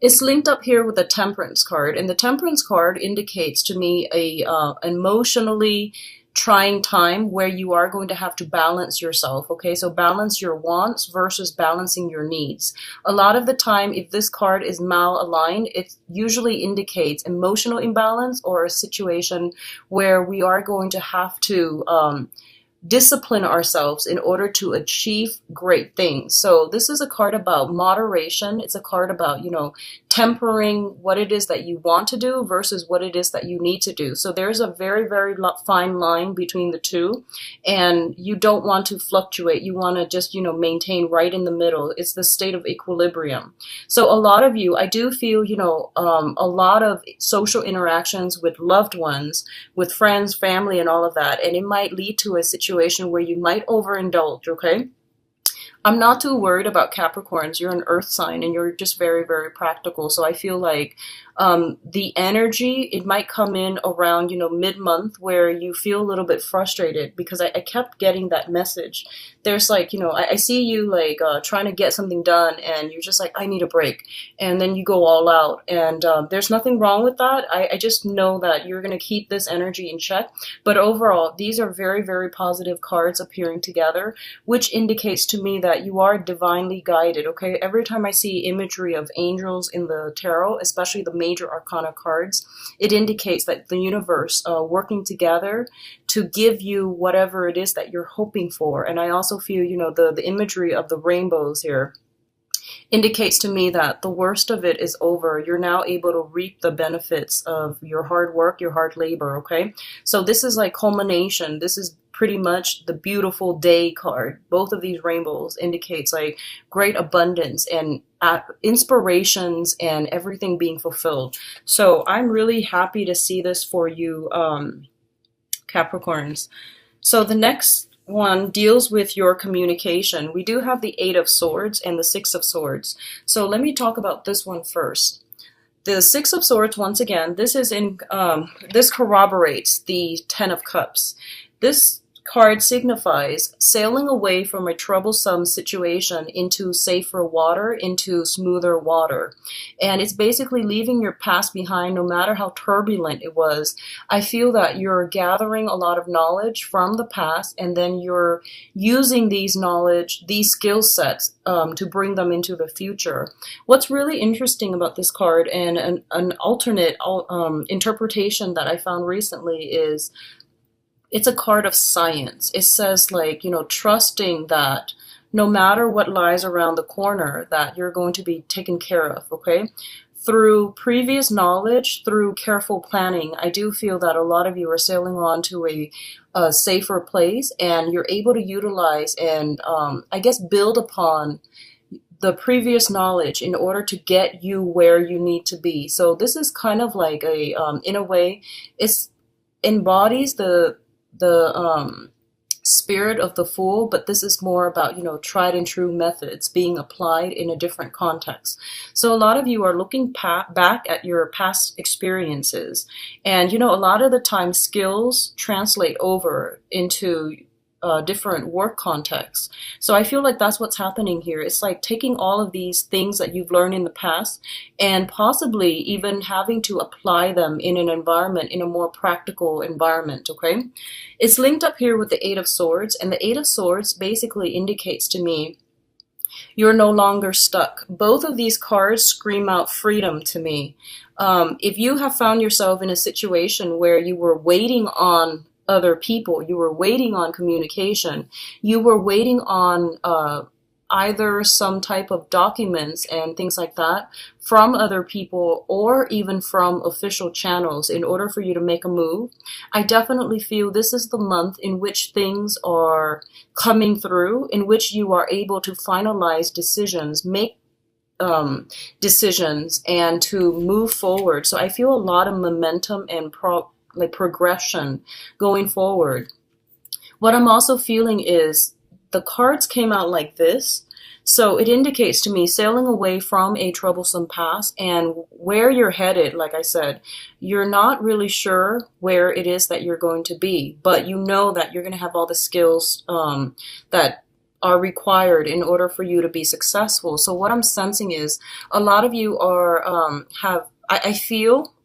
It's linked up here with the Temperance card, and the Temperance card indicates to me a emotionally trying time where you are going to have to balance yourself. Okay, so balance your wants versus balancing your needs. A lot of the time, if this card is malaligned, it usually indicates emotional imbalance or a situation where we are going to have to discipline ourselves in order to achieve great things. So this is a card about moderation. It's a card about, tempering what it is that you want to do versus what it is that you need to do. So there's a very, very fine line between the two, and you don't want to fluctuate. You want to just, maintain right in the middle. It's the state of equilibrium. So a lot of you, I do feel, a lot of social interactions with loved ones, with friends, family, and all of that, and it might lead to a situation where you might overindulge, okay? I'm not too worried about Capricorns. You're an earth sign and you're just very, very practical. So I feel like the energy, it might come in around, mid-month where you feel a little bit frustrated because I kept getting that message. There's like, I see you like trying to get something done and you're just like, I need a break. And then you go all out. And there's nothing wrong with that. I just know that you're going to keep this energy in check. But overall, these are very, very positive cards appearing together, which indicates to me that you are divinely guided, okay? Every time I see imagery of angels in the tarot, especially the major arcana cards, it indicates that the universe working together to give you whatever it is that you're hoping for. And I also feel, the imagery of the rainbows here indicates to me that the worst of it is over. You're now able to reap the benefits of your hard work, your hard labor, okay? So this is like culmination. This is pretty much the beautiful day card. Both of these rainbows indicates like great abundance and inspirations and everything being fulfilled. So I'm really happy to see this for you, Capricorns. So the next one deals with your communication. We do have the Eight of Swords and the Six of Swords. So let me talk about this one first. The Six of Swords, once again, this corroborates the Ten of Cups. This card signifies sailing away from a troublesome situation into safer water, into smoother water. And it's basically leaving your past behind no matter how turbulent it was. I feel that you're gathering a lot of knowledge from the past and then you're using these skill sets to bring them into the future. What's really interesting about this card and an alternate interpretation that I found recently is it's a card of science. It says like, trusting that no matter what lies around the corner, that you're going to be taken care of, okay? Through previous knowledge, through careful planning, I do feel that a lot of you are sailing on to a safer place and you're able to utilize and build upon the previous knowledge in order to get you where you need to be. So this is kind of like in a way, it embodies the spirit of the Fool, but this is more about, tried and true methods being applied in a different context. So a lot of you are looking back at your past experiences, and, a lot of the time skills translate over into different work contexts. So I feel like that's what's happening here. It's like taking all of these things that you've learned in the past and possibly even having to apply them in an environment, in a more practical environment, okay? It's linked up here with the Eight of Swords, and the Eight of Swords basically indicates to me you're no longer stuck. Both of these cards scream out freedom to me. If you have found yourself in a situation where you were waiting on other people, you were waiting on communication, you were waiting on either some type of documents and things like that from other people or even from official channels in order for you to make a move, I definitely feel this is the month in which things are coming through, in which you are able to finalize decisions, make decisions, and to move forward. So I feel a lot of momentum and progression going forward. What I'm also feeling is the cards came out like this. So it indicates to me sailing away from a troublesome past and where you're headed. Like I said, you're not really sure where it is that you're going to be, but you know that you're going to have all the skills that are required in order for you to be successful. So what I'm sensing is a lot of you are I feel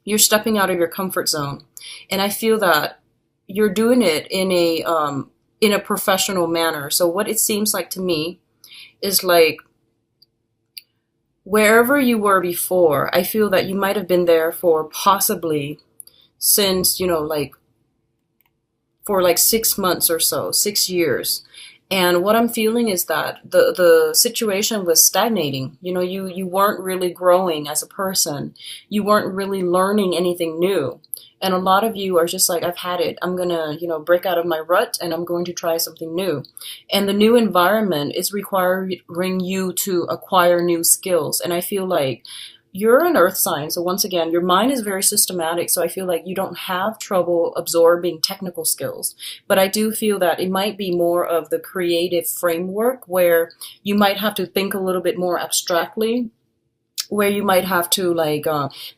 you're stepping out of your comfort zone, and I feel that you're doing it in a professional manner. So what it seems like to me is like wherever you were before, I feel that you might have been there for possibly since, like for like 6 months or so, 6 years. And what I'm feeling is that the situation was stagnating. You weren't really growing as a person. You weren't really learning anything new. And a lot of you are just like, I've had it. I'm going to, break out of my rut and I'm going to try something new. And the new environment is requiring you to acquire new skills. And I feel like you're an earth sign. So once again, your mind is very systematic. So I feel like you don't have trouble absorbing technical skills. But I do feel that it might be more of the creative framework where you might have to think a little bit more abstractly, where you might have to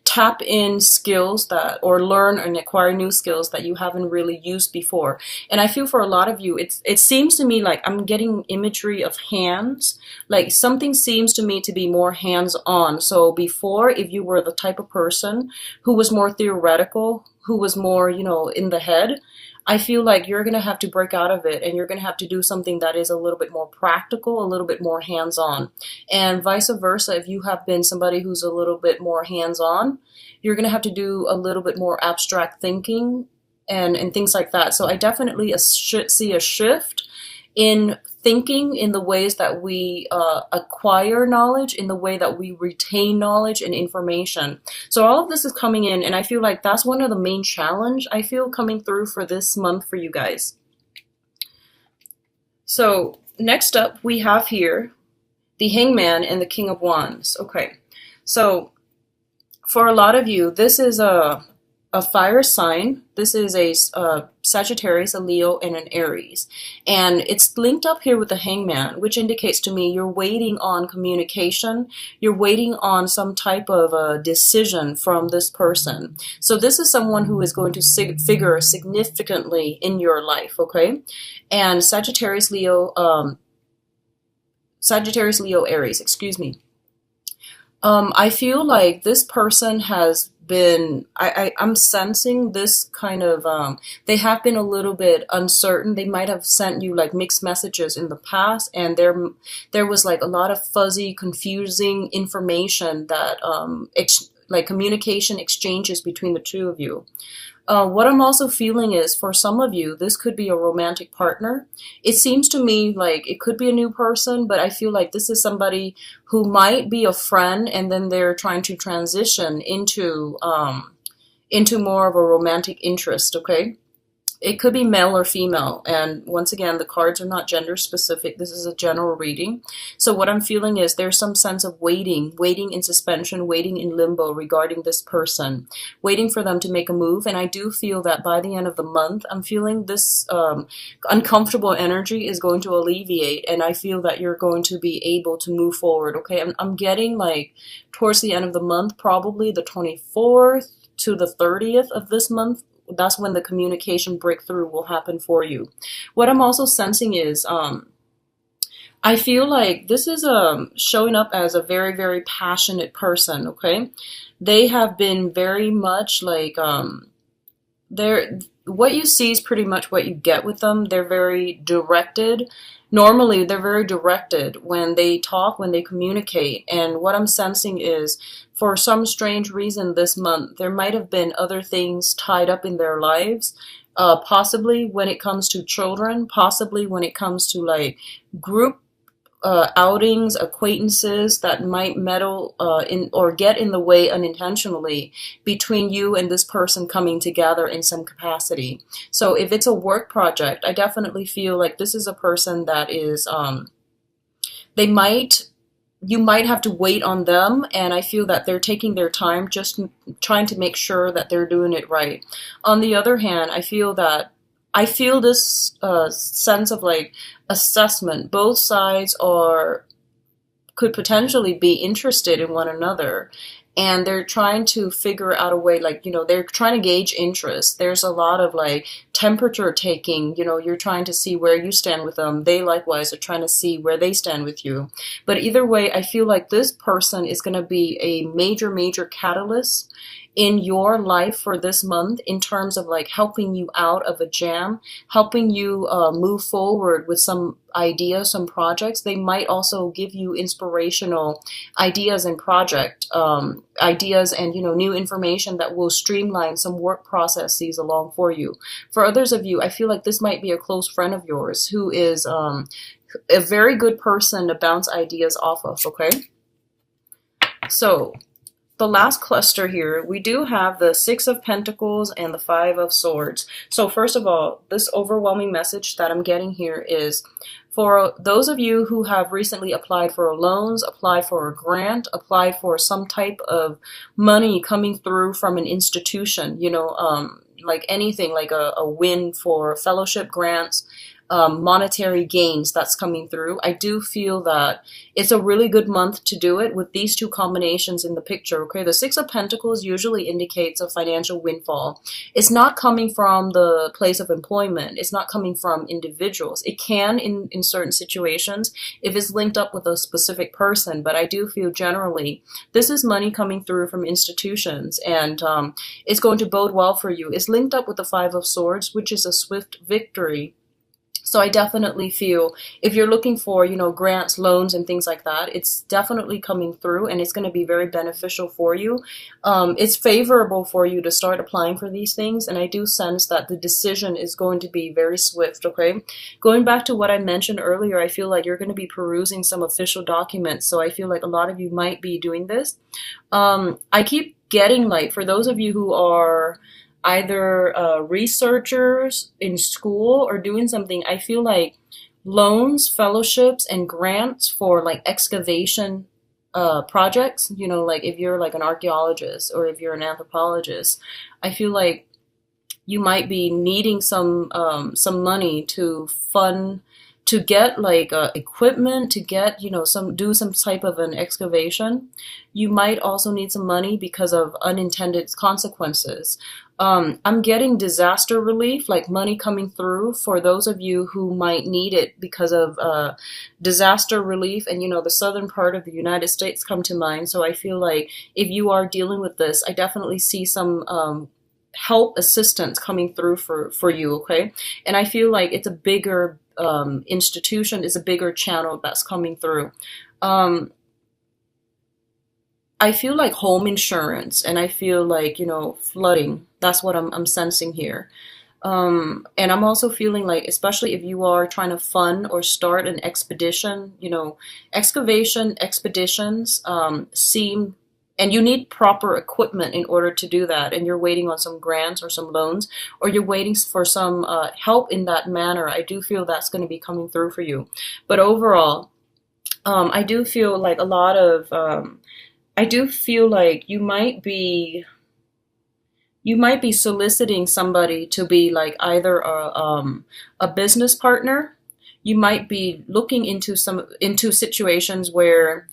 tap in skills that, or learn and acquire new skills that you haven't really used before. And I feel for a lot of you, it seems to me like I'm getting imagery of hands, like something seems to me to be more hands-on. So before, if you were the type of person who was more theoretical, who was more, in the head, I feel like you're going to have to break out of it and you're going to have to do something that is a little bit more practical, a little bit more hands-on. And vice versa, if you have been somebody who's a little bit more hands-on, you're going to have to do a little bit more abstract thinking and things like that. So I definitely see a shift in thinking, in the ways that we acquire knowledge, in the way that we retain knowledge and information. So all of this is coming in, and I feel like that's one of the main challenge I feel coming through for this month for you guys. So next up, we have here the Hangman and the King of Wands. Okay, so for a lot of you, this is a fire sign. This is a Sagittarius, a Leo, and an Aries. And it's linked up here with the Hangman, which indicates to me you're waiting on communication. You're waiting on some type of a decision from this person. So this is someone who is going to figure significantly in your life, okay? And Sagittarius, Leo, Aries, excuse me. I feel like this person has been, I'm sensing this kind of, they have been a little bit uncertain. They might have sent you like mixed messages in the past, and there was like a lot of fuzzy, confusing information that, like communication exchanges between the two of you. What I'm also feeling is, for some of you, this could be a romantic partner. It seems to me like it could be a new person, but I feel like this is somebody who might be a friend, and then they're trying to transition into more of a romantic interest, okay? It could be male or female, and once again, the cards are not gender specific. This is a general reading. So what I'm feeling is there's some sense of waiting in suspension, waiting in limbo regarding this person, waiting for them to make a move. And I do feel that by the end of the month, I'm feeling this uncomfortable energy is going to alleviate, and I feel that you're going to be able to move forward, okay? I'm getting like towards the end of the month, probably the 24th to the 30th of this month. That's when the communication breakthrough will happen for you. What I'm also sensing is, I feel like this is showing up as a very, very passionate person, okay? They have been very much like, what you see is pretty much what you get with them. They're very directed. Normally, they're very directed when they talk, when they communicate. And what I'm sensing is, for some strange reason this month, there might have been other things tied up in their lives, possibly when it comes to children, possibly when it comes to like group outings, acquaintances that might meddle in or get in the way unintentionally between you and this person coming together in some capacity. So if it's a work project, I definitely feel like this is a person that is, you might have to wait on them, and I feel that they're taking their time, just trying to make sure that they're doing it right. On the other hand, I feel this sense of like assessment. Both sides could potentially be interested in one another, and they're trying to figure out a way, like, they're trying to gauge interest. There's a lot of like temperature taking, you're trying to see where you stand with them. They likewise are trying to see where they stand with you. But either way, I feel like this person is going to be a major, major catalyst in your life for this month, in terms of like helping you out of a jam, helping you move forward with some ideas, some projects. They might also give you inspirational ideas and project ideas, and new information that will streamline some work processes along for you. For others of you, I feel like this might be a close friend of yours who is a very good person to bounce ideas off of. Okay, so the last cluster here, we do have the Six of Pentacles and the Five of Swords. So first of all, this overwhelming message that I'm getting here is for those of you who have recently applied for loans, applied for a grant, applied for some type of money coming through from an institution, like anything, like a win for fellowship grants, monetary gains that's coming through. I do feel that it's a really good month to do it with these two combinations in the picture. Okay, the Six of Pentacles usually indicates a financial windfall. It's not coming from the place of employment. It's not coming from individuals. It can in certain situations if it's linked up with a specific person, but I do feel generally this is money coming through from institutions, and it's going to bode well for you. It's linked up with the Five of Swords, which is a swift victory. So I definitely feel if you're looking for, grants, loans, and things like that, it's definitely coming through, and it's going to be very beneficial for you. It's favorable for you to start applying for these things, and I do sense that the decision is going to be very swift, okay? Going back to what I mentioned earlier, I feel like you're going to be perusing some official documents, so I feel like a lot of you might be doing this. I keep getting, like, for those of you who are either researchers in school or doing something, I feel like loans, fellowships, and grants for like excavation projects, like if you're like an archaeologist or if you're an anthropologist, I feel like you might be needing some money to fund, to get like equipment, to get, do some type of an excavation. You might also need some money because of unintended consequences. I'm getting disaster relief, like money coming through for those of you who might need it because of disaster relief. And, the southern part of the United States come to mind. So I feel like if you are dealing with this, I definitely see some help, assistance coming through for you, okay? And I feel like it's a bigger institution, is a bigger channel that's coming through. I feel like home insurance, and I feel like, flooding. That's what I'm sensing here. And I'm also feeling like, especially if you are trying to fund or start an expedition, excavation expeditions seem, and you need proper equipment in order to do that, and you're waiting on some grants or some loans, or you're waiting for some help in that manner. I do feel that's going to be coming through for you. But overall, I do feel like a lot of I do feel like you might be soliciting somebody to be like either a business partner. You might be looking into situations where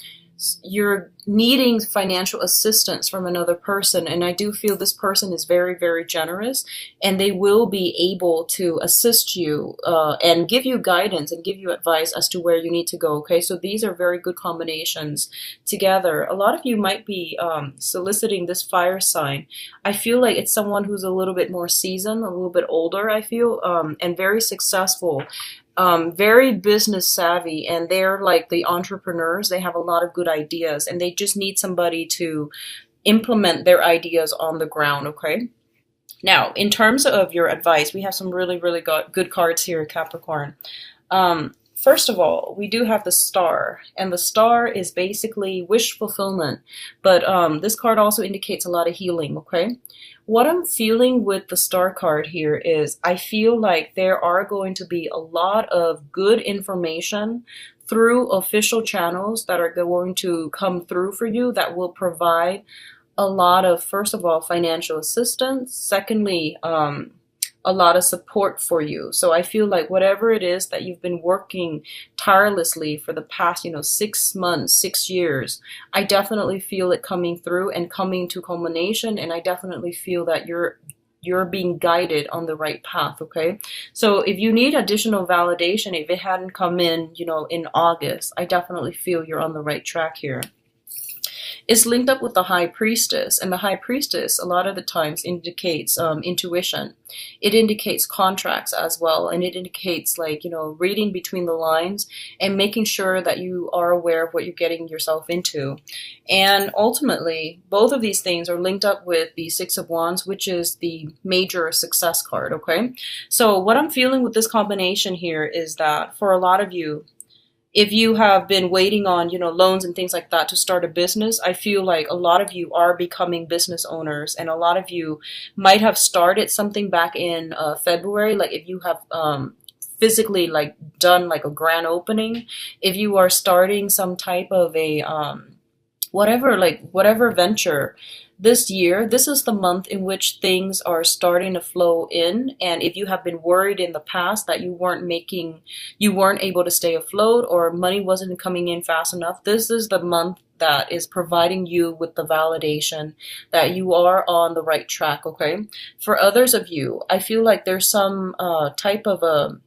you're needing financial assistance from another person, and I do feel this person is very, very generous, and they will be able to assist you and give you guidance and give you advice as to where you need to go, okay? So these are very good combinations together. A lot of you might be soliciting this fire sign. I feel like it's someone who's a little bit more seasoned, a little bit older, I feel, and very successful. Very business savvy, and they're like the entrepreneurs. They have a lot of good ideas, and they just need somebody to implement their ideas on the ground, okay? Now, in terms of your advice, we have some really, really good cards here, Capricorn. First of all, we do have the Star, and the Star is basically wish fulfillment, but this card also indicates a lot of healing, okay? What I'm feeling with the Star card here is I feel like there are going to be a lot of good information through official channels that are going to come through for you that will provide a lot of, first of all, financial assistance. Secondly, a a lot of support for you. So I feel like whatever it is that you've been working tirelessly for the past, 6 months, 6 years, I definitely feel it coming through and coming to culmination. And I definitely feel that you're being guided on the right path. Okay, so if you need additional validation, if it hadn't come in, in August, I definitely feel you're on the right track here. It's linked up with the high priestess, and the high priestess a lot of the times indicates intuition. It indicates contracts as well, and it indicates, like, reading between the lines and making sure that you are aware of what you're getting yourself into. And ultimately, both of these things are linked up with the Six of Wands, which is the major success card. Okay, so what I'm feeling with this combination here is that for a lot of you, if you have been waiting on, loans and things like that to start a business, I feel like a lot of you are becoming business owners, and a lot of you might have started something back in February. Like if you have physically like done like a grand opening, if you are starting some type of a whatever venture this year, this is the month in which things are starting to flow in. And if you have been worried in the past that you weren't able to stay afloat, or money wasn't coming in fast enough, this is the month that is providing you with the validation that you are on the right track. Okay, for others of you, I feel like there's some type of a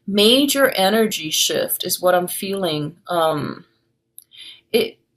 major energy shift is what I'm feeling.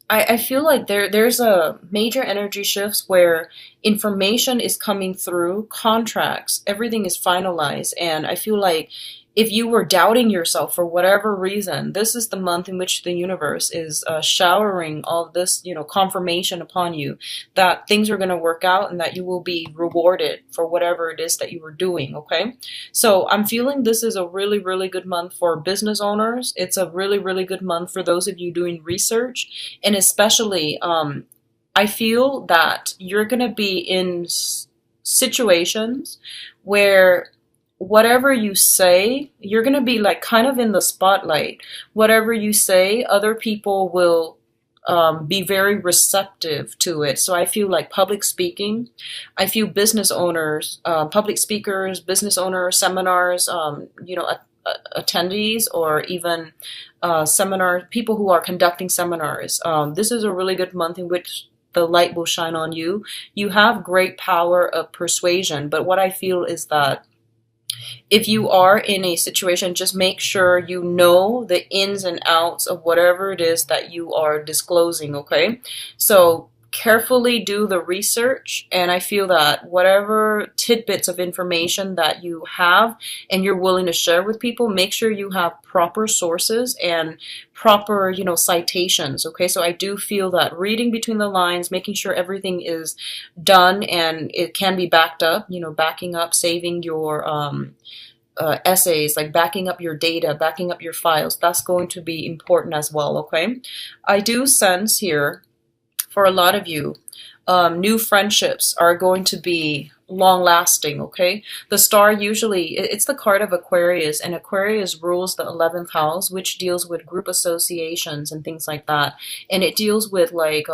I feel like there's a major energy shifts where information is coming through, contracts, everything is finalized, and I feel like if you were doubting yourself for whatever reason, this is the month in which the universe is showering all this, confirmation upon you that things are going to work out and that you will be rewarded for whatever it is that you were doing. Okay, so I'm feeling this is a really, really good month for business owners. It's a really, really good month for those of you doing research, and especially, I feel that you're going to be in situations where whatever you say, you're going to be like kind of in the spotlight. Whatever you say, other people will be very receptive to it. So I feel like public speaking, I feel business owners, public speakers, business owners, seminars, attendees, or even seminars, people who are conducting seminars. This is a really good month in which the light will shine on you. You have great power of persuasion, but what I feel is that if you are in a situation, just make sure you know the ins and outs of whatever it is that you are disclosing. Okay, so carefully do the research, and I feel that whatever tidbits of information that you have and you're willing to share with people, make sure you have proper sources and proper, citations. Okay, so I do feel that reading between the lines, making sure everything is done and it can be backed up, backing up, saving your essays, like backing up your data, backing up your files, that's going to be important as well. Okay, I do sense here for a lot of you, new friendships are going to be long lasting. Okay, the star usually, it's the card of Aquarius, and Aquarius rules the 11th house, which deals with group associations and things like that. And it deals with like,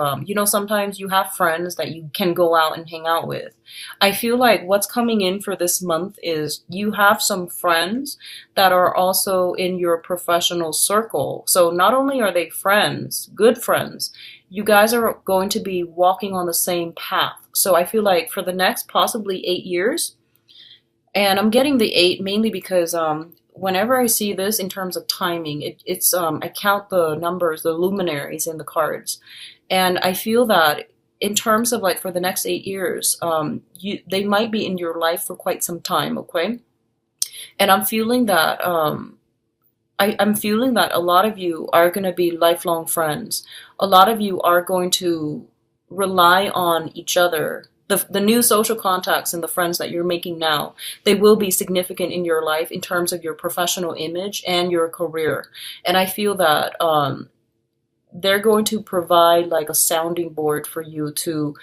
sometimes you have friends that you can go out and hang out with. I feel like what's coming in for this month is you have some friends that are also in your professional circle. So not only are they friends, good friends, you guys are going to be walking on the same path. So I feel like for the next possibly 8 years, and I'm getting the 8 mainly because whenever I see this in terms of timing, it's I count the numbers, the luminaries in the cards, and I feel that in terms of like for the next 8 years, they might be in your life for quite some time. Okay, and I'm feeling that. I'm feeling that a lot of you are going to be lifelong friends. A lot of you are going to rely on each other. The new social contacts and the friends that you're making now, they will be significant in your life in terms of your professional image and your career. And I feel that they're going to provide like a sounding board for you to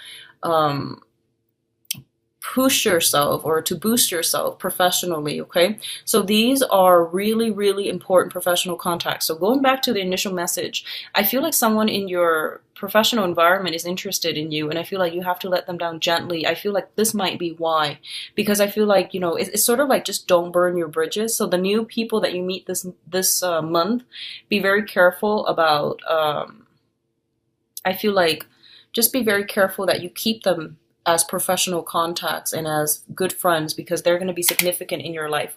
push yourself or to boost yourself professionally, okay? So these are really, really important professional contacts. So going back to the initial message, I feel like someone in your professional environment is interested in you, and I feel like you have to let them down gently. I feel like this might be why, because I feel like, you know, it's sort of like just don't burn your bridges. So the new people that you meet this month, be very careful about. I feel like just be very careful that you keep them as professional contacts and as good friends, because they're going to be significant in your life.